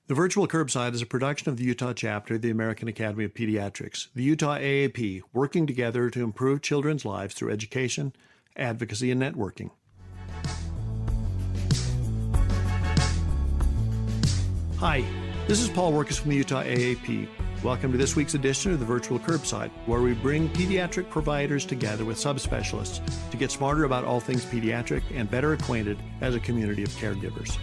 The Virtual Curbside is a production of the Utah chapter of the American Academy of Pediatrics, the Utah AAP, working together to improve children's lives through education, advocacy, and networking. Hi, this is Paul Wirkus from the Utah AAP. Welcome to this week's edition of the Virtual Curbside, where we bring pediatric providers together with subspecialists to get smarter about all things pediatric and better acquainted as a community of caregivers.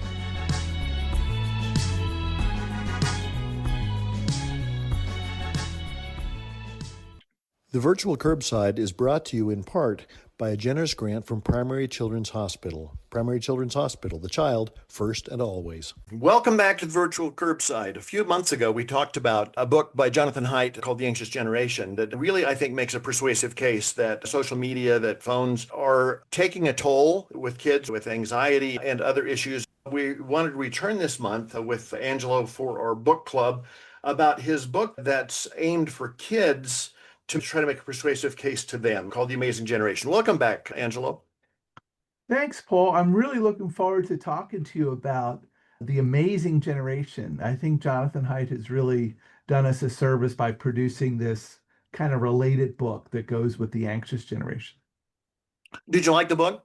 The Virtual Curbside is brought to you in part by a generous grant from Primary Children's Hospital. Primary Children's Hospital, the child first and always. Welcome back to the Virtual Curbside. A few months ago, we talked about a book by Jonathan Haidt called The Anxious Generation that really, I think, makes a persuasive case that social media, that phones are taking a toll with kids with anxiety and other issues. We wanted to return this month with Angelo for our book club about his book that's aimed for kids to try to make a persuasive case to them, called The Amazing Generation. Welcome back, Angelo. Thanks, Paul. I'm really looking forward to talking to you about The Amazing Generation. I think Jonathan Haidt has really done us a service by producing this kind of related book that goes with The Anxious Generation. Did you like the book?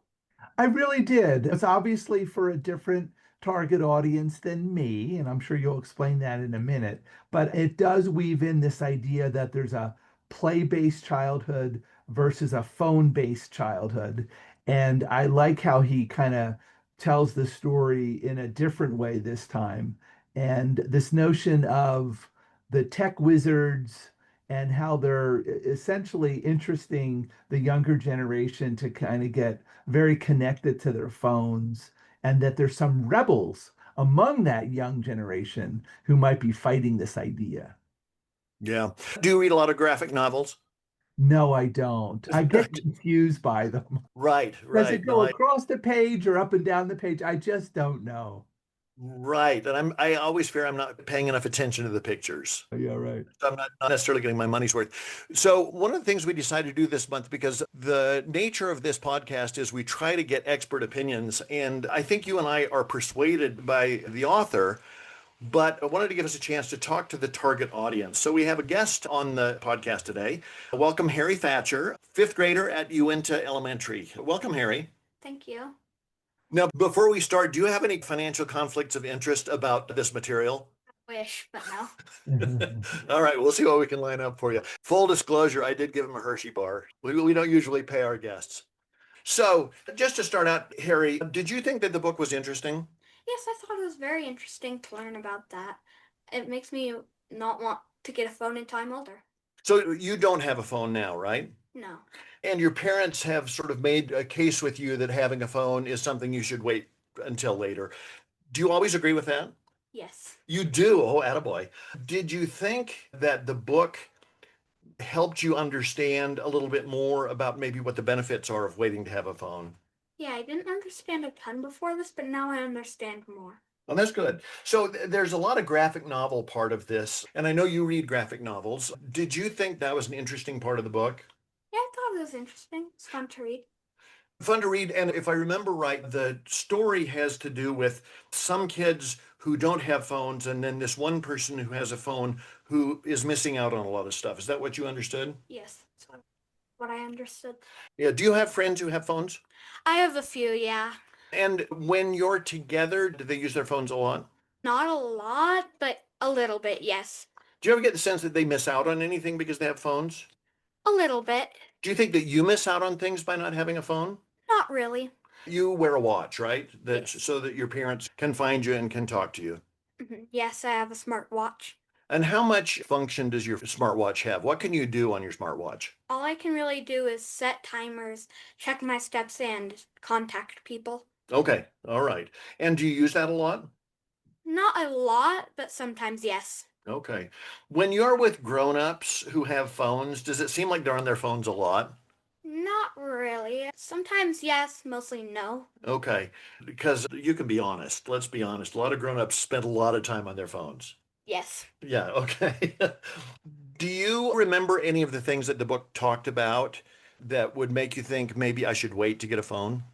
I really did. It's obviously for a different target audience than me, and I'm sure you'll explain that in a minute, but it does weave in this idea that there's a play-based childhood versus a phone-based childhood. And I like how he kind of tells the story in a different way this time. And this notion of the tech wizards and how they're essentially interesting the younger generation to kind of get very connected to their phones, and that there's some rebels among that young generation who might be fighting this idea. Yeah. Do you read a lot of graphic novels? No, I don't. I get confused by them. Right, Does right. it No, go across the page or up and down the page? I just don't know. right. And I always fear I'm not paying enough attention to the pictures. Yeah, right. So I'm not necessarily getting my money's worth. So one of the things we decided to do this month, because the nature of this podcast is we try to get expert opinions, and I think you and I are persuaded by the author, but I wanted to give us a chance to talk to the target audience. So we have a guest on the podcast today. Welcome, Harry Thatcher, fifth grader at Uinta Elementary. Welcome, Harry. Thank you. Now, before we start, do you have any financial conflicts of interest about this material? Wish, but no. All right, we'll see what we can line up for you. Full disclosure, I did give him a Hershey bar. We don't usually pay our guests. So just to start out, Harry, did you think that the book was interesting? Yes, I thought it was very interesting to learn about that. It makes me not want to get a phone until I'm older. So you don't have a phone now, right? No. And your parents have sort of made a case with you that having a phone is something you should wait until later. Do you always agree with that? Yes. You do? Oh, attaboy. Did you think that the book helped you understand a little bit more about maybe what the benefits are of waiting to have a phone? Yeah, I didn't understand a ton before this, but now I understand more. Oh, that's good. So there's a lot of graphic novel part of this, and I know you read graphic novels. Did you think that was an interesting part of the book? Yeah, I thought it was interesting. It's fun to read. Fun to read, and if I remember right, the story has to do with some kids who don't have phones, and then this one person who has a phone who is missing out on a lot of stuff. Is that what you understood? Yes, that's what I understood. Yeah. Do you have friends who have phones? I have a few, yeah. And when you're together, do they use their phones a lot? Not a lot, but a little bit, yes. Do you ever get the sense that they miss out on anything because they have phones? A little bit. Do you think that you miss out on things by not having a phone? Not really. You wear a watch, right? That's Yes. so that your parents can find you and can talk to you. Yes, I have a smartwatch. And how much function does your smartwatch have? What can you do on your smartwatch? All I can really do is set timers, check my steps, and contact people. Okay, all right. And do you use that a lot? Not a lot, but sometimes yes. Okay. When you're with grown-ups who have phones, does it seem like they're on their phones a lot? Not really. Sometimes yes, mostly no. Okay, because you can be honest. Let's be honest. A lot of grown-ups spend a lot of time on their phones. Yes. Yeah, okay. Do you remember any of the things that the book talked about that would make you think maybe I should wait to get a phone?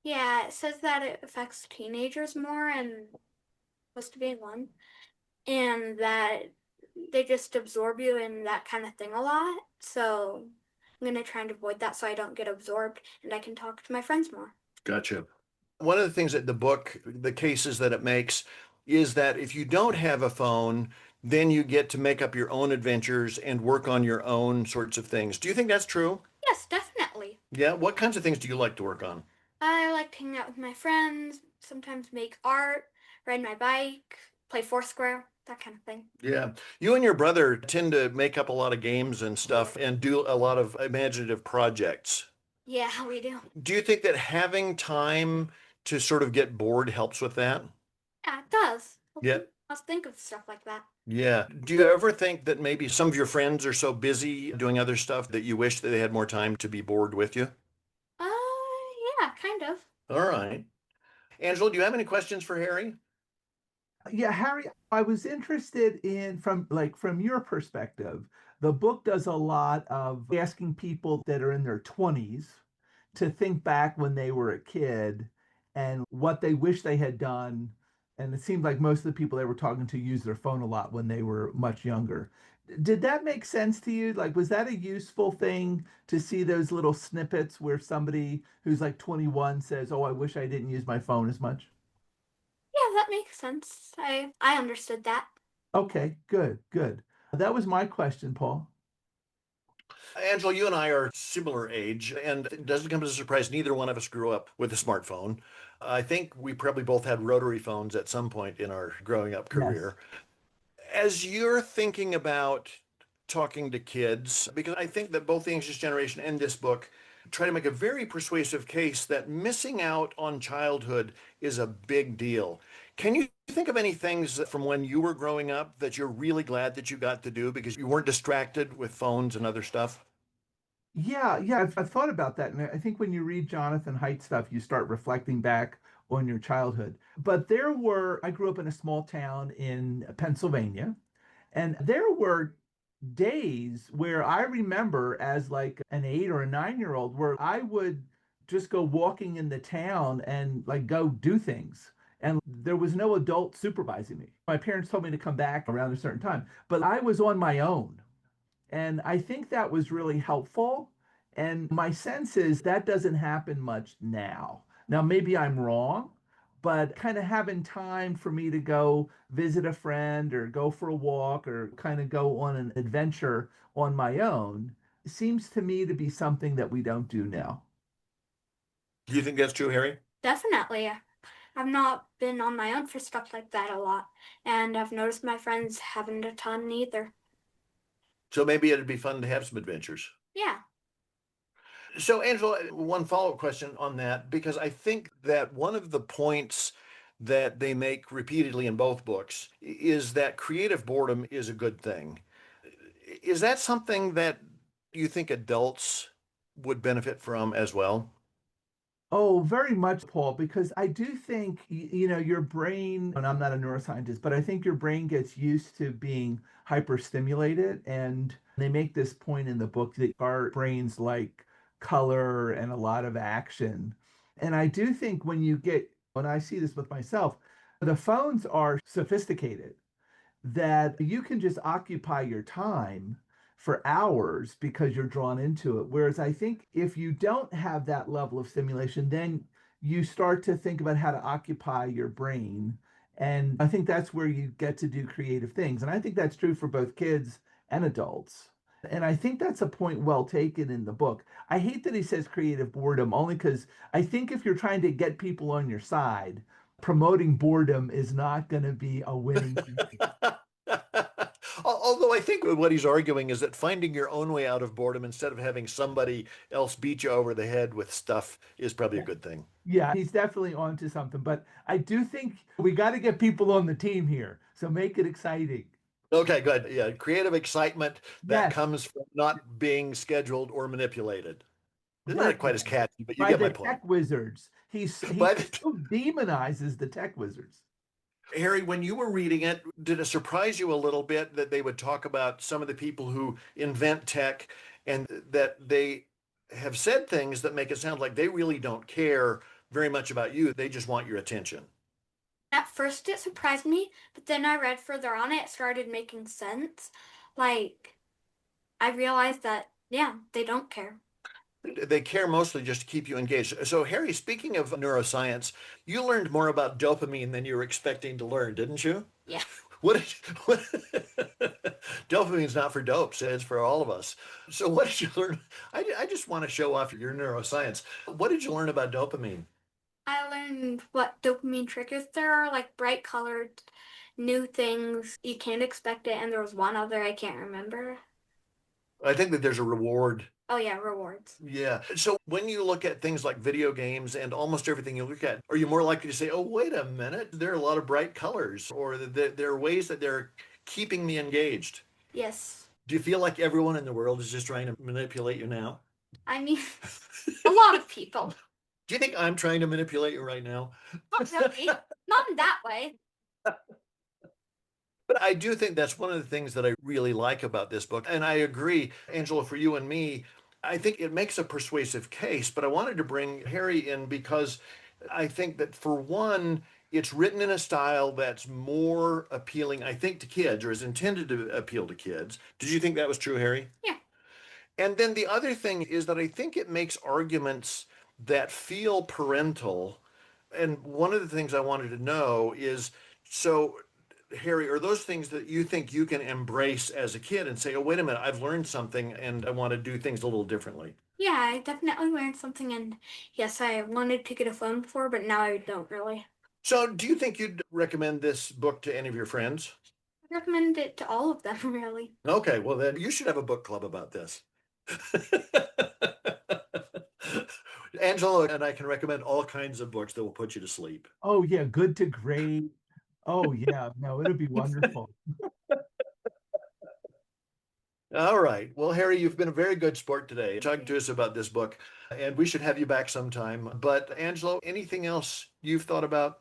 Yeah, it says that it affects teenagers more, and supposed to be one, and that they just absorb you and that kind of thing a lot. So I'm going to try and avoid that so I don't get absorbed and I can talk to my friends more. Gotcha. One of the things that the book, the cases that it makes, is that if you don't have a phone, then you get to make up your own adventures and work on your own sorts of things. Do you think that's true? Yes, definitely. Yeah. What kinds of things do you like to work on? I like to hang out with my friends, sometimes make art, ride my bike, play Foursquare, that kind of thing. Yeah. You and your brother tend to make up a lot of games and stuff and do a lot of imaginative projects. Yeah, we do. Do you think that having time to sort of get bored helps with that? Yeah, it does. Yeah. Let's think of stuff like that. Yeah. Do you ever think that maybe some of your friends are so busy doing other stuff that you wish that they had more time to be bored with you? Uh, yeah, kind of. All right. Angela, do you have any questions for Harry? Yeah, Harry, I was interested in from your perspective. The book does a lot of asking people that are in their 20s to think back when they were a kid and what they wish they had done. And it seemed like most of the people they were talking to used their phone a lot when they were much younger. Did that make sense to you? Like, was that a useful thing to see those little snippets where somebody who's like 21 says, "Oh, I wish I didn't use my phone as much"? Yeah, that makes sense. I understood that. Okay, good, good. That was my question, Paul. Angela, you and I are similar age, and it doesn't come as a surprise. Neither one of us grew up with a smartphone. I think we probably both had rotary phones at some point in our growing up Yes. career. As you're thinking about talking to kids, because I think that both the Anxious Generation and this book try to make a very persuasive case that missing out on childhood is a big deal. Can you think of any things from when you were growing up that you're really glad that you got to do because you weren't distracted with phones and other stuff? Yeah, I've thought about that. And I think when you read Jonathan Haidt stuff, you start reflecting back on your childhood. But I grew up in a small town in Pennsylvania, and there were days where I remember as like an 8 or a 9-year-old where I would just go walking in the town and like go do things. And there was no adult supervising me. My parents told me to come back around a certain time, but I was on my own. And I think that was really helpful. And my sense is that doesn't happen much now. Now, maybe I'm wrong, but kind of having time for me to go visit a friend or go for a walk or kind of go on an adventure on my own seems to me to be something that we don't do now. Do you think that's true, Harry? Definitely. I've not been on my own for stuff like that a lot, and I've noticed my friends haven't a ton either. So maybe it'd be fun to have some adventures. Yeah. So, Angela, one follow-up question on that, because I think that one of the points that they make repeatedly in both books is that creative boredom is a good thing. Is that something that you think adults would benefit from as well? Oh, very much, Paul, because I do think, your brain, and I'm not a neuroscientist, but I think your brain gets used to being hyperstimulated. And they make this point in the book that our brains like color and a lot of action. And I do think when I see this with myself, the phones are sophisticated that you can just occupy your time for hours because you're drawn into it. Whereas I think if you don't have that level of stimulation, then you start to think about how to occupy your brain. And I think that's where you get to do creative things. And I think that's true for both kids and adults. And I think that's a point well taken in the book. I hate that he says creative boredom only because I think if you're trying to get people on your side, promoting boredom is not going to be a winning. Although I think what he's arguing is that finding your own way out of boredom instead of having somebody else beat you over the head with stuff is probably a good thing. Yeah, he's definitely onto something. But I do think we got to get people on the team here. So make it exciting. Okay, good. Yeah, creative excitement that Yes, comes from not being scheduled or manipulated. It's right. not quite as catchy, but you By get my the point. tech wizards. He But so demonizes the tech wizards. Harry, when you were reading it, did it surprise you a little bit that they would talk about some of the people who invent tech and that they have said things that make it sound like they really don't care very much about you? They just want your attention. At first it surprised me, but then I read further on it started making sense. Like, I realized that, yeah, they don't care. They care mostly just to keep you engaged. So, Harry, speaking of neuroscience, you learned more about dopamine than you were expecting to learn, didn't you? Yeah. What did what, dopamine's not for dopes, it's for all of us. So what did you learn? I just want to show off your neuroscience. What did you learn about dopamine? I learned what dopamine triggers there are, like bright colored new things. You can't expect it, and there was one other I can't remember. I think that there's a reward. Oh yeah, rewards. Yeah. So when you look at things like video games and almost everything you look at, are you more likely to say, oh, wait a minute, there are a lot of bright colors, or there are ways that they're keeping me engaged? Yes. Do you feel like everyone in the world is just trying to manipulate you now? I mean, a lot of people. Do you think I'm trying to manipulate you right now? Not really. Not in that way. But I do think that's one of the things that I really like about this book. And I agree, Angela, for you and me, I think it makes a persuasive case. But I wanted to bring Harry in because I think that, for one, it's written in a style that's more appealing, I think, to kids, or is intended to appeal to kids. Did you think that was true, Harry? Yeah. And then the other thing is that I think it makes arguments that feel parental. And one of the things I wanted to know is, so, Harry, are those things that you think you can embrace as a kid and say, oh, wait a minute, I've learned something and I want to do things a little differently? Yeah, I definitely learned something, and yes, I wanted to get a phone before, but now I don't really. So, do you think you'd recommend this book to any of your friends? I recommend it to all of them, really. Okay, well, then you should have a book club about this. Angela and I can recommend all kinds of books that will put you to sleep. Oh yeah, good to great. Oh yeah, no, it'd be wonderful. All right. Well, Harry, you've been a very good sport today talking to us about this book, and we should have you back sometime. But, Angelo, anything else you've thought about?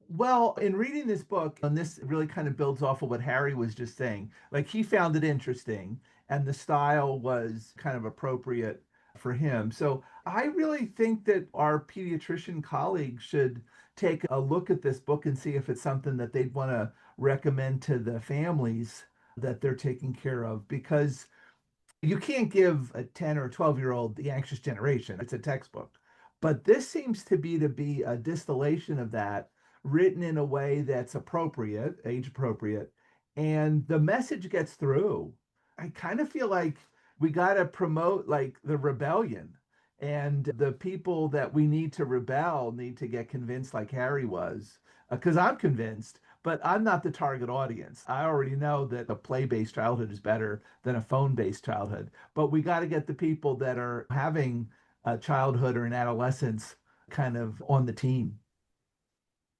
Well, in reading this book, and this really kind of builds off of what Harry was just saying, like he found it interesting and the style was kind of appropriate for him. So I really think that our pediatrician colleagues should take a look at this book and see if it's something that they'd want to recommend to the families that they're taking care of, because you can't give a 10 or 12-year-old the anxious generation. It's a textbook. But this seems to be a distillation of that, written in a way that's appropriate, age appropriate, and the message gets through. I kind of feel like we got to promote like the rebellion, and the people that we need to rebel need to get convinced like Harry was, because I'm convinced, but I'm not the target audience. I already know that a play-based childhood is better than a phone-based childhood, but we got to get the people that are having a childhood or an adolescence kind of on the team.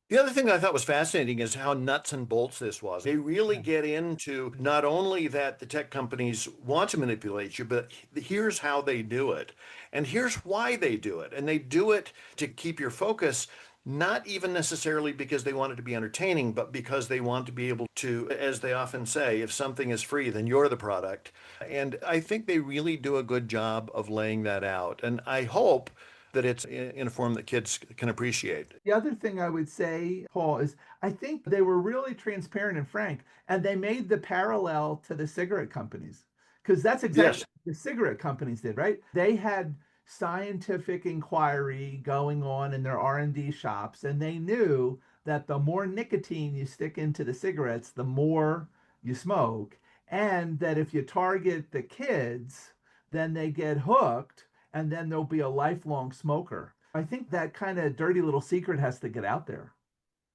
The other thing I thought was fascinating is how nuts and bolts this was. They really Yeah. get into not only that the tech companies want to manipulate you, but here's how they do it. And here's why they do it. And they do it to keep your focus, not even necessarily because they want it to be entertaining, but because they want to be able to, as they often say, if something is free, then you're the product. And I think they really do a good job of laying that out. And I hope that it's in a form that kids can appreciate. The other thing I would say, Paul, is I think they were really transparent and frank, and they made the parallel to the cigarette companies, because that's exactly Yes. what the cigarette companies did, right? They had scientific inquiry going on in their R&D shops, and they knew that the more nicotine you stick into the cigarettes, the more you smoke, and that if you target the kids, then they get hooked, and then there'll be a lifelong smoker. I think that kind of dirty little secret has to get out there.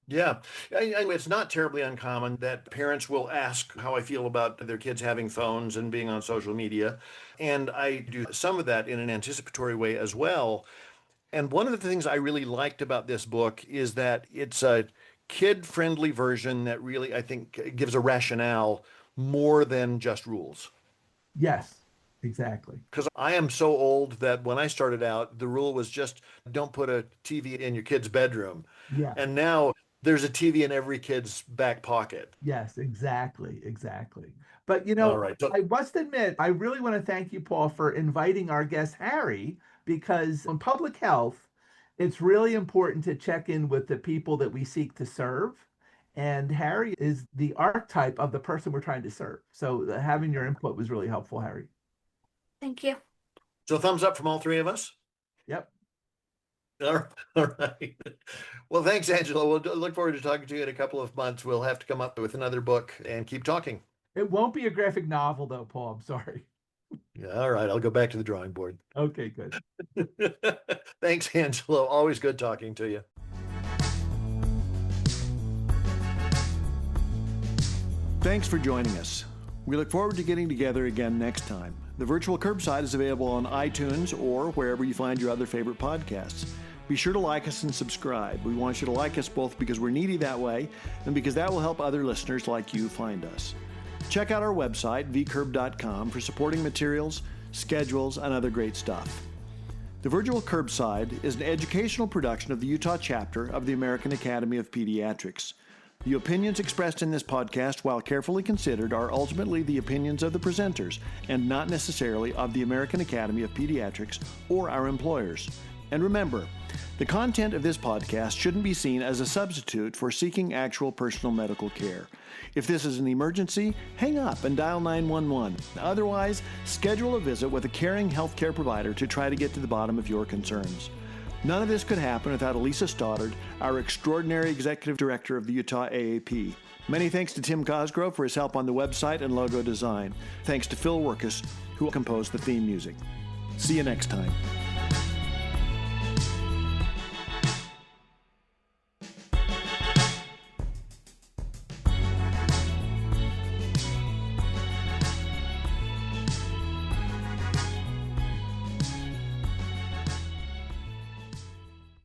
Yeah. It's not terribly uncommon that parents will ask how I feel about their kids having phones and being on social media. And I do some of that in an anticipatory way as well. And one of the things I really liked about this book is that it's a kid-friendly version that really, I think, gives a rationale more than just rules. Yes, exactly. Because I am so old that when I started out, the rule was just don't put a TV in your kid's bedroom. Yeah. And now there's a TV in every kid's back pocket. Yes, exactly. Exactly. But All right. So, I must admit, I really want to thank you, Paul, for inviting our guest Harry, because on public health, It's really important to check in with the people that we seek to serve. And Harry is the archetype of the person we're trying to serve. So having your input was really helpful, Harry. Thank you. So thumbs up from all three of us? Yep. All right. Well, thanks, Angelo. We'll look forward to talking to you in a couple of months. We'll have to come up with another book and keep talking. It won't be a graphic novel, though, Paul. I'm sorry. Yeah, all right. I'll go back to the drawing board. Okay, good. Thanks, Angelo. Always good talking to you. Thanks for joining us. We look forward to getting together again next time. The Virtual Curbside is available on iTunes or wherever you find your other favorite podcasts. Be sure to like us and subscribe. We want you to like us both because we're needy that way and because that will help other listeners like you find us. Check out our website, vcurb.com, for supporting materials, schedules, and other great stuff. The Virtual Curbside is an educational production of the Utah chapter of the American Academy of Pediatrics. The opinions expressed in this podcast, while carefully considered, are ultimately the opinions of the presenters and not necessarily of the American Academy of Pediatrics or our employers. And remember, the content of this podcast shouldn't be seen as a substitute for seeking actual personal medical care. If this is an emergency, hang up and dial 911. Otherwise, schedule a visit with a caring healthcare provider to try to get to the bottom of your concerns. None of this could happen without Elisa Stoddard, our extraordinary executive director of the Utah AAP. Many thanks to Tim Cosgrove for his help on the website and logo design. Thanks to Phil Wirkus, who composed the theme music. See you next time.